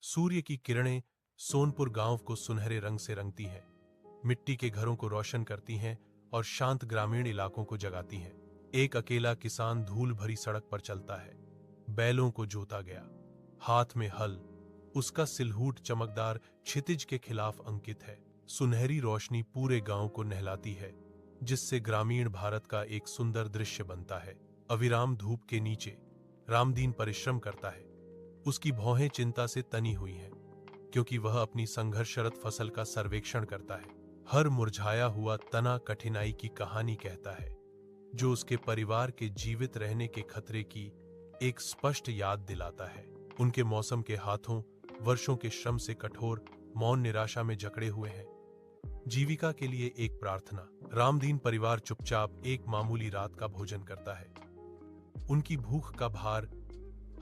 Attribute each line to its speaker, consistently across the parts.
Speaker 1: सूर्य की किरणें सोनपुर गांव को सुनहरे रंग से रंगती हैं, मिट्टी के घरों को रोशन करती हैं और शांत ग्रामीण इलाकों को जगाती हैं। एक अकेला किसान धूल भरी सड़क पर चलता है। बैलों को जोता गया, हाथ में हल, उसका सिलहूट चमकदार क्षितिज के खिलाफ अंकित है। सुनहरी रोशनी पूरे गांव को नहलाती है, जिससे ग्रामीण भारत का एक सुंदर दृश्य बनता है। अविराम धूप के नीचे रामदीन परिश्रम करता है। उसकी भौहें चिंता से तनी हुई हैं, क्योंकि वह अपनी संघर्षरत फसल का सर्वेक्षण करता है। हर मुरझाया हुआ तना कठिनाई की कहानी कहता है, जो उसके परिवार के जीवित रहने के खतरे की एक स्पष्ट याद दिलाता है। उनके मौसम के हाथों वर्षों के श्रम से कठोर मौन निराशा में जकड़े हुए हैं। जीविका के लिए एक प्रार्थना। रामदीन परिवार चुपचाप एक मामूली रात का भोजन करता है। उनकी भूख का भार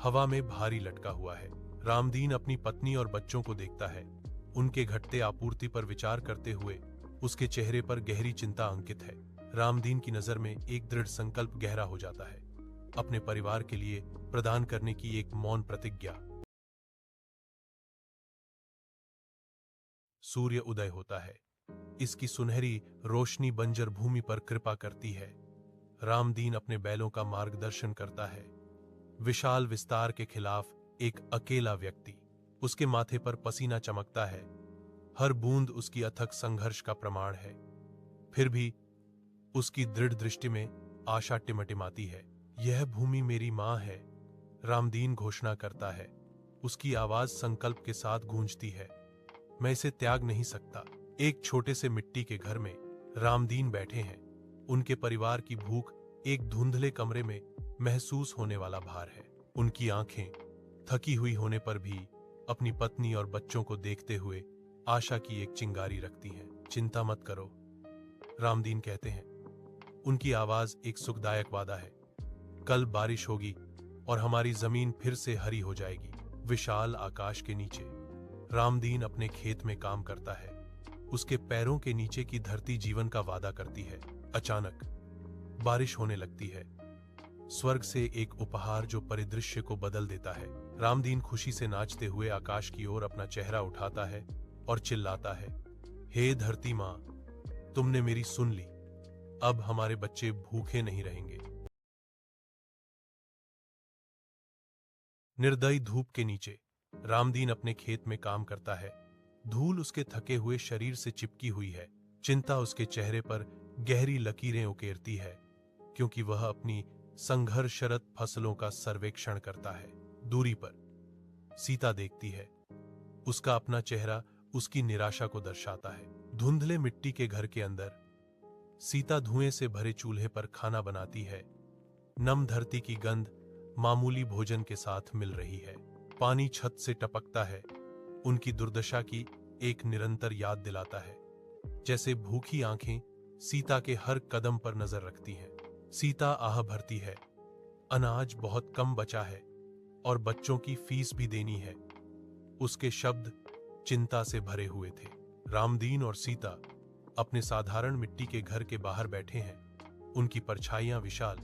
Speaker 1: हवा में भारी लटका हुआ है। रामदीन अपनी पत्नी और बच्चों को देखता है। उनके घटते आपूर्ति पर विचार करते हुए उसके चेहरे पर गहरी चिंता अंकित है। रामदीन की नजर में एक दृढ़ संकल्प गहरा हो जाता है, अपने परिवार के लिए प्रदान करने की एक मौन प्रतिज्ञा। सूर्य उदय होता है। इसकी सुनहरी रोशनी बंजर भूमि पर कृपा करती है। रामदीन अपने बैलों का मार्गदर्शन करता है। विशाल विस्तार के खिलाफ एक अकेला व्यक्ति। उसके माथे पर पसीना चमकता है। हर बूंद उसकी अथक संघर्ष का प्रमाण है। फिर भी उसकी दृढ़ दृष्टि में आशा टिमटिमाती है। यह भूमि मेरी मां है, रामदीन घोषणा करता है। उसकी आवाज संकल्प के साथ गूंजती है। मैं इसे त्याग नहीं सकता। एक छोटे से मिट्टी के घर में रामदीन बैठे हैं। उनके परिवार की भूख एक धुंधले कमरे में महसूस होने वाला भार है। उनकी आंखें थकी हुई होने पर भी अपनी पत्नी और बच्चों को देखते हुए आशा की एक चिंगारी रखती हैं। चिंता मत करो, रामदीन कहते हैं। उनकी आवाज एक सुखदायक वादा है। कल बारिश होगी और हमारी जमीन फिर से हरी हो जाएगी। विशाल आकाश के नीचे रामदीन अपने खेत में काम करता है। उसके पैरों के नीचे की धरती जीवन का वादा करती है। अचानक बारिश होने लगती है। स्वर्ग से एक उपहार जो परिदृश्य को बदल देता है। रामदीन खुशी से नाचते हुए आकाश की ओर अपना चेहरा उठाता है और चिल्लाता है, हे धरती मां, तुमने मेरी सुन ली। अब हमारे बच्चे भूखे नहीं रहेंगे। निर्दयी धूप के नीचे रामदीन अपने खेत में काम करता है। धूल उसके थके हुए शरीर से चिपकी हुई है। चिंता उसके चेहरे पर गहरी लकीरें उकेरती है, क्योंकि वह अपनी संघर्षरत फसलों का सर्वेक्षण करता है। दूरी पर सीता देखती है। उसका अपना चेहरा उसकी निराशा को दर्शाता है। धुंधले मिट्टी के घर के अंदर सीता धुएं से भरे चूल्हे पर खाना बनाती है। नम धरती की गंध मामूली भोजन के साथ मिल रही है। पानी छत से टपकता है। उनकी दुर्दशा की एक निरंतर याद दिलाता है, जैसे भूखी आंखें सीता के हर कदम पर नजर रखती हैं। सीता आह भरती है। अनाज बहुत कम बचा है और बच्चों की फीस भी देनी है। उसके शब्द चिंता से भरे हुए थे। रामदीन और सीता अपने साधारण मिट्टी के घर के बाहर बैठे हैं। उनकी परछाइयां विशाल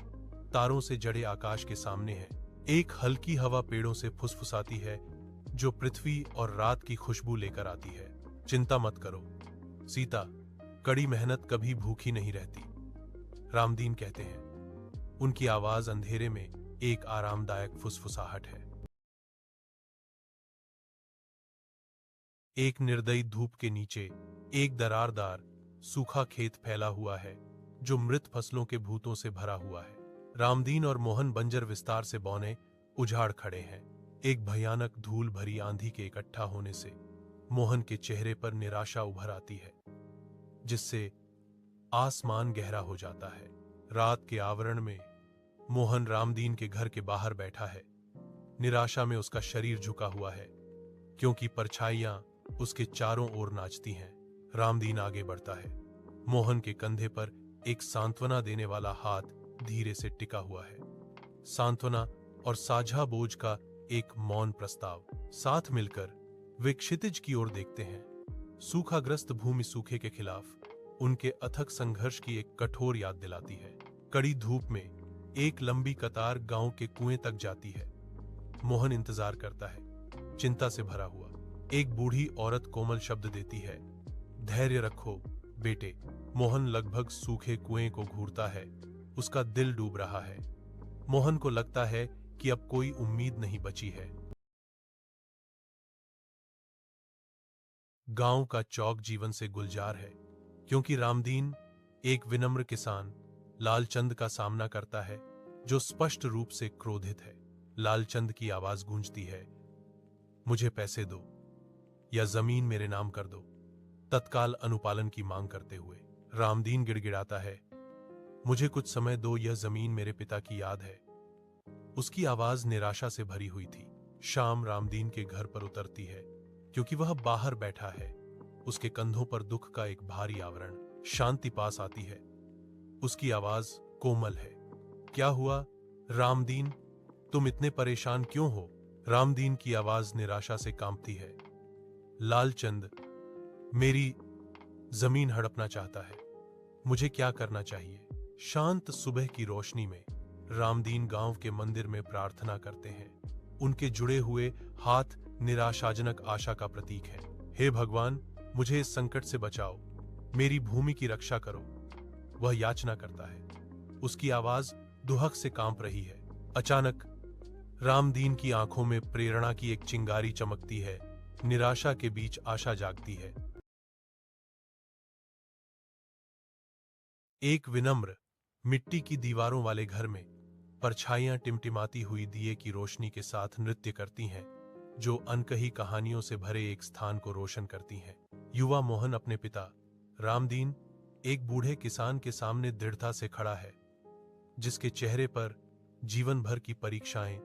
Speaker 1: तारों से जड़े आकाश के सामने हैं। एक हल्की हवा पेड़ों से फुसफुसाती है, जो पृथ्वी और रात की खुशबू लेकर आती है। चिंता मत करो सीता, कड़ी मेहनत कभी भूखी नहीं रहती, रामदीन कहते हैं। उनकी आवाज अंधेरे में एक आरामदायक फुसफुसाहट है। एक निर्दयी धूप के नीचे एक दरारदार सूखा खेत फैला हुआ है, जो मृत फसलों के भूतों से भरा हुआ है। रामदीन और मोहन बंजर विस्तार से बौने उजाड़ खड़े हैं। एक भयानक धूल भरी आंधी के इकट्ठा होने से मोहन के चेहरे पर निराशा उभर आती है, जिससे आसमान गहरा हो जाता है। रात के आवरण में मोहन रामदीन के घर के बाहर बैठा है। निराशा में उसका शरीर झुका हुआ है, क्योंकि परछाइयां उसके चारों ओर नाचती हैं। रामदीन आगे बढ़ता है। मोहन के कंधे पर एक सांत्वना देने वाला हाथ धीरे से टिका हुआ है। सांत्वना और साझा बोझ का एक मौन प्रस्ताव। साथ मिलकर वे क्षितिज की ओर देखते हैं। सूखाग्रस्त भूमि सूखे के खिलाफ उनके अथक संघर्ष की एक कठोर याद दिलाती है। कड़ी धूप में एक लंबी कतार गांव के कुएं तक जाती है। मोहन इंतजार करता है, चिंता से भरा हुआ। एक बूढ़ी औरत कोमल शब्द देती है, धैर्य रखो बेटे। मोहन लगभग सूखे कुएं को घूरता है। उसका दिल डूब रहा है। मोहन को लगता है कि अब कोई उम्मीद नहीं बची है। गांव का चौक जीवन से गुलजार है, क्योंकि रामदीन, एक विनम्र किसान, लालचंद का सामना करता है, जो स्पष्ट रूप से क्रोधित है। लालचंद की आवाज गूंजती है, मुझे पैसे दो या जमीन मेरे नाम कर दो। तत्काल अनुपालन की मांग करते हुए रामदीन गिड़गिड़ाता है, मुझे कुछ समय दो, यह जमीन मेरे पिता की याद है। उसकी आवाज निराशा से भरी हुई थी। शाम रामदीन के घर पर उतरती है, क्योंकि वह बाहर बैठा है। उसके कंधों पर दुख का एक भारी आवरण। शांति पास आती है। उसकी आवाज कोमल है, क्या हुआ रामदीन, तुम इतने परेशान क्यों हो? रामदीन की आवाज निराशा से कांपती है, लालचंद मेरी जमीन हड़पना चाहता है, मुझे क्या करना चाहिए? शांत सुबह की रोशनी में रामदीन गांव के मंदिर में प्रार्थना करते हैं। उनके जुड़े हुए हाथ निराशाजनक आशा का प्रतीक है। हे भगवान, मुझे इस संकट से बचाओ, मेरी भूमि की रक्षा करो। वह याचना करता है। उसकी आवाज दुहक से कांप रही है। अचानक रामदीन की आंखों में प्रेरणा की एक चिंगारी चमकती है। निराशा के बीच आशा जागती है। एक विनम्र मिट्टी की दीवारों वाले घर में परछाइयां टिमटिमाती हुई दिए की रोशनी के साथ नृत्य करती हैं, जो अनकही कहानियों से भरे एक स्थान को रोशन करती हैं। युवा मोहन अपने पिता रामदीन, एक बूढ़े किसान के सामने दृढ़ता से खड़ा है, जिसके चेहरे पर जीवन भर की परीक्षाएं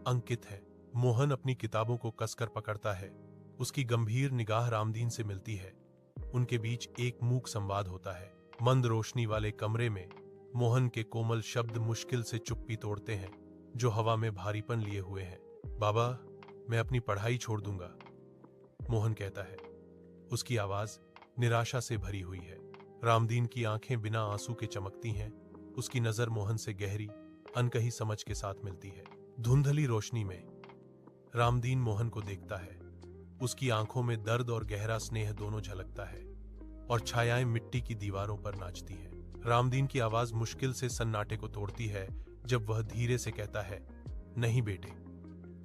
Speaker 1: अंकित है। मोहन अपनी किताबों को कसकर पकड़ता है। उसकी गंभीर निगाह रामदीन से मिलती है। उनके बीच एक मूक संवाद होता है। मंद रोशनी वाले कमरे में मोहन के कोमल शब्द मुश्किल से चुप्पी तोड़ते हैं, जो हवा में भारीपन लिए हुए हैं। बाबा, मैं अपनी पढ़ाई छोड़ दूंगा, मोहन कहता है। उसकी आवाज निराशा से भरी हुई है। रामदीन की आंखें बिना आंसू के चमकती हैं। उसकी नजर मोहन से गहरी, अनकही समझ के साथ मिलती है। धुंधली रोशनी में रामदीन मोहन को देखता है। उसकी आंखों में दर्द और गहरा स्नेह दोनों झलकता है, और छायाएं मिट्टी की दीवारों पर नाचती हैं। रामदीन की आवाज मुश्किल से सन्नाटे को तोड़ती है, जब वह धीरे से कहता है, नहीं बेटे,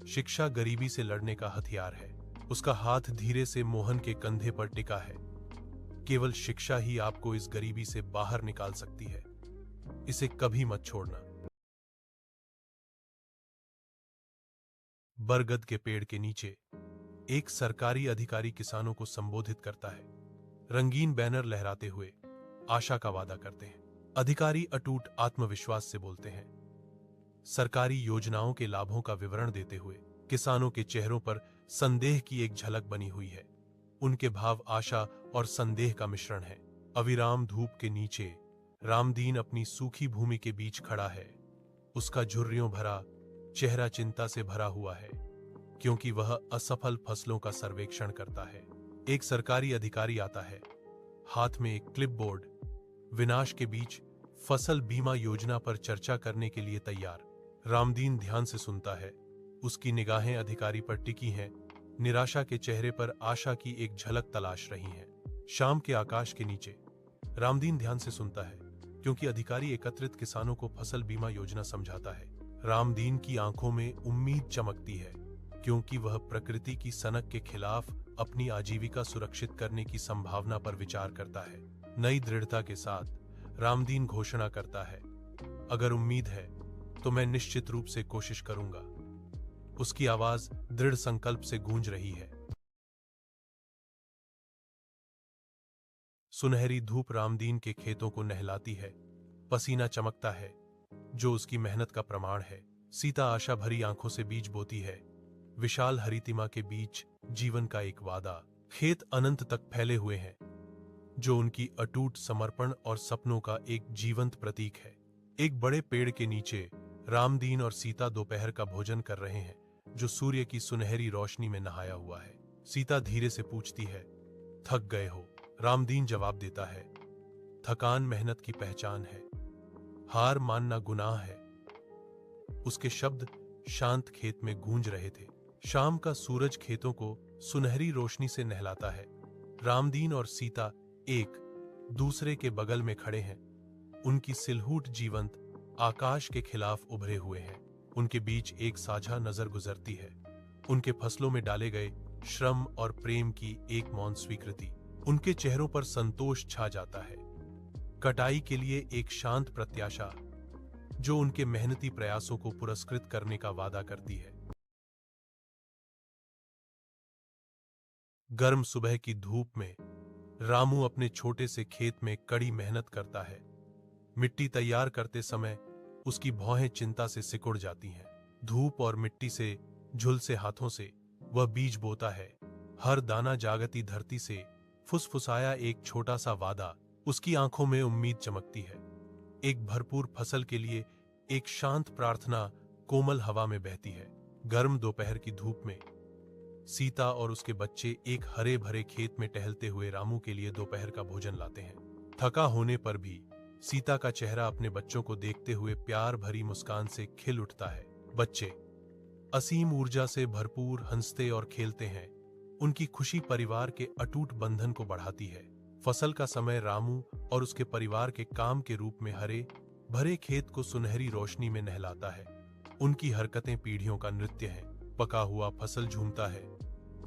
Speaker 1: शिक्षा गरीबी से लड़ने का हथियार है। उसका हाथ धीरे से मोहन के कंधे पर टिका है। केवल शिक्षा ही आपको इस गरीबी से बाहर निकाल सकती है। इसे कभी मत छोड़ना। बरगद के पेड़ के नीचे एक सरकारी अधिकारी किसानों को संबोधित करता है। रंगीन बैनर लहराते हुए आशा का वादा करते हैं। अधिकारी अटूट आत्मविश्वास से बोलते हैं। सरकारी योजनाओं के लाभों का विवरण देते हुए किसानों के चेहरों पर संदेह की एक झलक बनी हुई है। उनके भाव आशा और संदेह का मिश्रण है। अविराम धूप के नीचे रामदीन अपनी सूखी भूमि के बीच खड़ा है। उसका झुर्रियों भरा चेहरा चिंता से भरा हुआ है, क्योंकि वह असफल फसलों का सर्वेक्षण करता है। एक सरकारी अधिकारी आता है, हाथ में एक क्लिपबोर्ड, विनाश के बीच फसल बीमा योजना पर चर्चा करने के लिए तैयार। रामदीन ध्यान से सुनता है। उसकी निगाहें अधिकारी पर टिकी हैं। निराशा के चेहरे पर आशा की एक झलक तलाश रही है। शाम के आकाश के नीचे रामदीन ध्यान से सुनता है, क्योंकि अधिकारी एकत्रित किसानों को फसल बीमा योजना समझाता है। रामदीन की आंखों में उम्मीद चमकती है, क्योंकि वह प्रकृति की सनक के खिलाफ अपनी आजीविका सुरक्षित करने की संभावना पर विचार करता है। नई दृढ़ता के साथ रामदीन घोषणा करता है, अगर उम्मीद है तो मैं निश्चित रूप से कोशिश करूंगा। उसकी आवाज दृढ़ संकल्प से गूंज रही है। सुनहरी धूप रामदीन के खेतों को नहलाती है। पसीना चमकता है, जो उसकी मेहनत का प्रमाण है। सीता आशा भरी आंखों से बीज बोती है। विशाल हरितिमा के बीच जीवन का एक वादा। खेत अनंत तक फैले हुए हैं, जो उनकी अटूट समर्पण और सपनों का एक जीवंत प्रतीक है। एक बड़े पेड़ के नीचे रामदीन और सीता दोपहर का भोजन कर रहे हैं, जो सूर्य की सुनहरी रोशनी में नहाया हुआ है। सीता धीरे से पूछती है, थक गए हो? रामदीन जवाब देता है, थकान मेहनत की पहचान है, हार मानना गुनाह है। उसके शब्द शांत खेत में गूंज रहे थे। शाम का सूरज खेतों को सुनहरी रोशनी से नहलाता है। रामदीन और सीता एक दूसरे के बगल में खड़े हैं। उनकी सिलहूट जीवंत आकाश के खिलाफ उभरे हुए हैं। उनके बीच एक साझा नजर गुजरती है, उनके फसलों में डाले गए श्रम और प्रेम की एक मौन स्वीकृति। उनके चेहरों पर संतोष छा जाता है, कटाई के लिए एक शांत प्रत्याशा जो उनके मेहनती प्रयासों को पुरस्कृत करने का वादा करती है। गर्म सुबह की धूप में रामू अपने छोटे से खेत में कड़ी मेहनत करता है। मिट्टी तैयार करते समय उसकी भौहें चिंता से सिकुड़ जाती हैं। धूप और मिट्टी से झुलसे हाथों से वह बीज बोता है। हर दाना जागती धरती से फुसफुसाया एक छोटा सा वादा। उसकी आंखों में उम्मीद चमकती है। एक भरपूर फसल के लिए एक शांत प्रार्थना कोमल हवा में बहती है। गर्म दोपहर की धूप में सीता और उसके बच्चे एक हरे भरे खेत में टहलते हुए रामू के लिए दोपहर का भोजन लाते हैं। थका होने पर भी सीता का चेहरा अपने बच्चों को देखते हुए प्यार भरी मुस्कान से खिल उठता है। बच्चे असीम ऊर्जा से भरपूर हंसते और खेलते हैं। उनकी खुशी परिवार के अटूट बंधन को बढ़ाती है। फसल का समय रामू और उसके परिवार के काम के रूप में हरे भरे खेत को सुनहरी रोशनी में नहलाता है। उनकी हरकतें पीढ़ियों का नृत्य हैं। पका हुआ फसल झूमता है।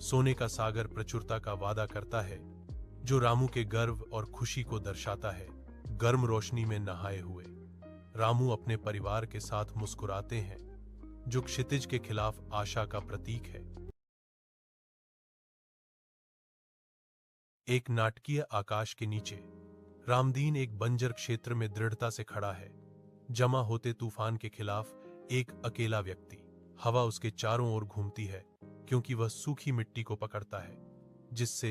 Speaker 1: सोने का सागर प्रचुरता का वादा करता है, जो रामू के गर्व और खुशी को दर्शाता है। गर्म रोशनी में नहाए हुए रामू अपने परिवार के साथ मुस्कुराते हैं, जो क्षितिज के खिलाफ आशा का प्रतीक है। एक नाटकीय आकाश के नीचे रामदीन एक बंजर क्षेत्र में दृढ़ता से खड़ा है। जमा होते तूफान के खिलाफ एक अकेला व्यक्ति। हवा उसके चारों ओर घूमती है, क्योंकि वह सूखी मिट्टी को पकड़ता है, जिससे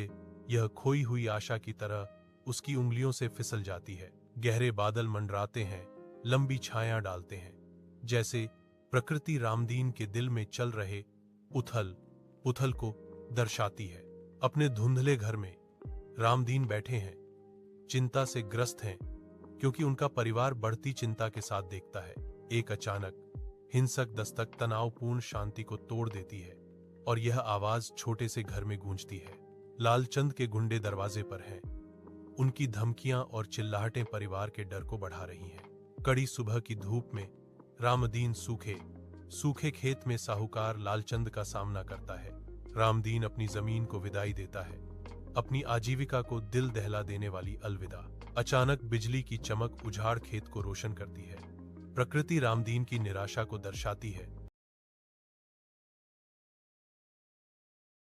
Speaker 1: यह खोई हुई आशा की तरह उसकी उंगलियों से फिसल जाती है। गहरे बादल मंडराते हैं, लंबी छाया डालते हैं, जैसे प्रकृति रामदीन के दिल में चल रहे उथल पुथल को दर्शाती है। अपने धुंधले घर में रामदीन बैठे हैं, चिंता से ग्रस्त हैं, क्योंकि उनका परिवार बढ़ती चिंता के साथ देखता है। एक अचानक हिंसक दस्तक तनावपूर्ण शांति को तोड़ देती है, और यह आवाज छोटे से घर में गूंजती है। लालचंद के गुंडे दरवाजे पर हैं। उनकी धमकियां और चिल्लाहटें परिवार के डर को बढ़ा रही हैं। कड़ी सुबह की धूप में रामदीन सूखे खेत में साहूकार लालचंद का सामना करता है। रामदीन अपनी जमीन को विदाई देता है, अपनी आजीविका को दिल दहला देने वाली अलविदा। अचानक बिजली की चमक उजाड़ खेत को रोशन करती है। प्रकृति रामदीन की निराशा को दर्शाती है।